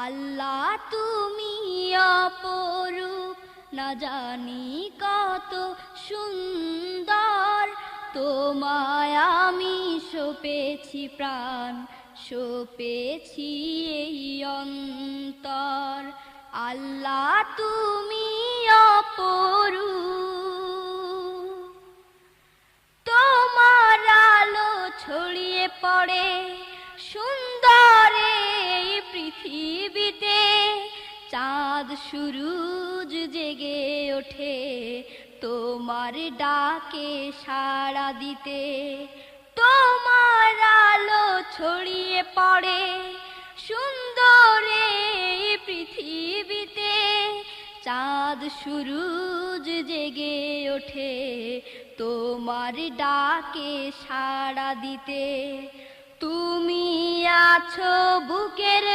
আল্লাহ তুমি অপরূপ, না জানি কত সুন্দর। তোমায় আমি সপেছি প্রাণ, সপেছি এই অন্তর। আল্লাহ তুমি অপরূপ, তোমার আলো ছড়িয়ে পড়ে সুন্দর এই পৃথিবীতে। চাঁদ সূরজ জেগে ওঠে তোমার ডাকে সাড়া দিতে। তোমার আলো ছড়িয়ে পড়ে সুন্দর এই পৃথিবীতে। চাঁদ সূরজ জেগে ওঠে তোমার ডাকে সাড়া দিতে। তুমি আছো বুকের